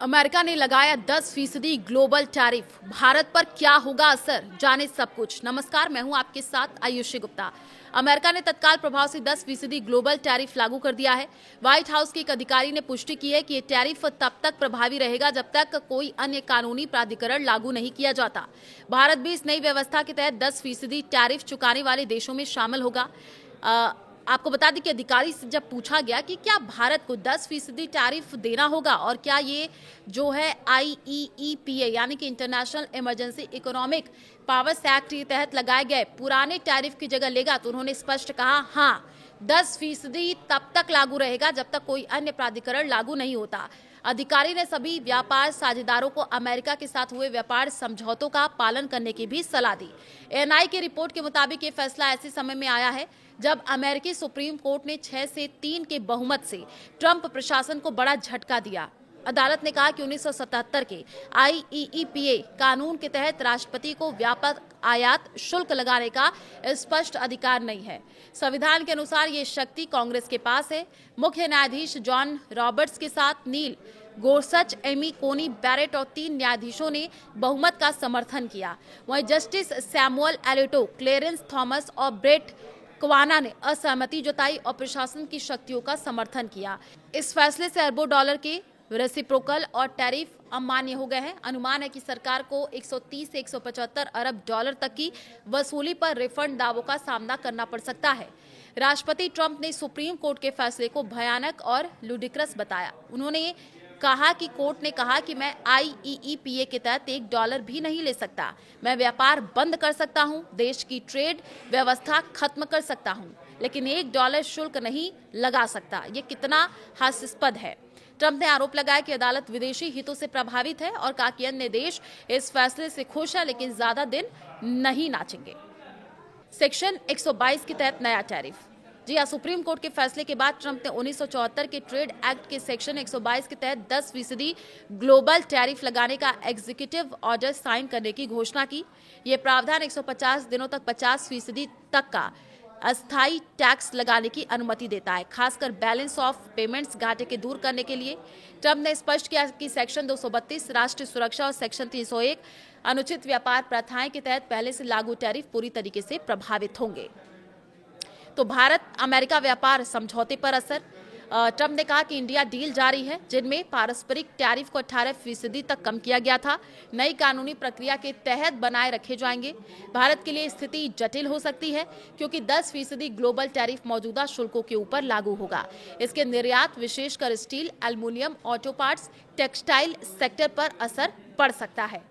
America ने लगाया 10% global tariff. Bharat पर क्या होगा असर, जाने सब कुछ। नमस्कार, मैं हूं आपके साथ आयुषी गुप्ता। अमेरिका ने तत्काल प्रभाव से 10% ग्लोबल टैरिफ लागू कर दिया है। व्हाइट हाउस के एक अधिकारी ने पुष्टि की है कि ये टैरिफ तब तक प्रभावी रहेगा जब तक कोई अन्य कानूनी प्राधिकरण लागू नहीं किया जाता। भारत भी इस नई व्यवस्था के तहत 10% टैरिफ चुकाने वाले देशों में शामिल होगा। आपको बता दें कि अधिकारी से जब पूछा गया कि क्या भारत को 10% टैरिफ देना होगा और क्या ये जो है IEEPA यानी कि international emergency economic powers act के तहत लगाए गए पुराने टैरिफ की जगह लेगा, तो उन्होंने स्पष्ट कहा हाँ, 10% तब तक लागू रहेगा जब तक कोई अन्य प्राधिकरण लागू नहीं होता। अधिकारी ने सभी व्यापार साझेदारों को अमेरिका के साथ हुए व्यापार समझौतों का पालन करने की भी सलाह दी। एएनआई की रिपोर्ट के मुताबिक ये फैसला ऐसे समय में आया है जब अमेरिकी सुप्रीम कोर्ट ने 6 से 3 के बहुमत से ट्रंप प्रशासन को बड़ा झटका दिया। अदालत ने कहा कि 1977 के IEEPA कानून के तहत राष्ट्रपति को व्यापक आयात शुल्क लगाने का स्पष्ट अधिकार नहीं है। संविधान के अनुसार ये शक्ति कांग्रेस के पास है। मुख्य न्यायाधीश जॉन रॉबर्ट्स के साथ नील गोरसच, एमी कोनी बैरेट और 3 न्यायाधीशों ने बहुमत का समर्थन किया। वहीं जस्टिस सैमुअल एलिटो, क्लेरेंस थॉमस और ब्रेट कवाना ने असहमति जताई और प्रशासन की शक्तियों का समर्थन किया। इस फैसले से अरबों डॉलर के रेसिप्रोकल और टैरिफ अमान्य हो गए हैं। अनुमान है कि सरकार को 130 से 175 अरब डॉलर तक की वसूली पर रिफंड दावों का सामना करना पड़ सकता है। राष्ट्रपति ट्रंप ने सुप्रीम कोर्ट के फैसले को भयानक और लुडिक्रस बताया। उन्होंने कहा कि कोर्ट ने कहा कि मैं IEEPA के तहत $1 भी नहीं ले सकता। मैं व्यापार बंद कर सकता हूं, देश की ट्रेड व्यवस्था खत्म कर सकता हूं, लेकिन $1 शुल्क नहीं लगा सकता। ये कितना हास्यास्पद है। ट्रंप ने आरोप लगाया कि अदालत विदेशी हितों से प्रभावित है और कहा कि अन्य देश इस फैसले से खुश है लेकिन ज्यादा दिन नहीं नाचेंगे। सेक्शन 122 के तहत नया टैरिफ। जी हाँ, सुप्रीम कोर्ट के फैसले के बाद ट्रंप ने 1974 के ट्रेड एक्ट के सेक्शन 122 के तहत 10% ग्लोबल टैरिफ लगाने का एग्जीक्यूटिव ऑर्डर साइन करने की घोषणा की। ये प्रावधान 150 दिनों तक 50% तक का अस्थायी टैक्स लगाने की अनुमति देता है, खासकर बैलेंस ऑफ पेमेंट्स घाटे के दूर करने के लिए। ट्रंप ने स्पष्ट किया कि सेक्शन 232 राष्ट्रीय सुरक्षा और सेक्शन 301 अनुचित व्यापार प्रथाएं के तहत पहले से लागू टैरिफ पूरी तरीके से प्रभावित होंगे। तो भारत अमेरिका व्यापार समझौते पर असर। ट्रंप ने कहा कि इंडिया डील जारी है जिनमें पारस्परिक टैरिफ को 18% तक कम किया गया था, नई कानूनी प्रक्रिया के तहत बनाए रखे जाएंगे। भारत के लिए स्थिति जटिल हो सकती है क्योंकि 10% ग्लोबल टैरिफ मौजूदा शुल्कों के ऊपर लागू होगा। इसके निर्यात विशेषकर steel, aluminium, auto parts, textile sector पर असर पड़ सकता है।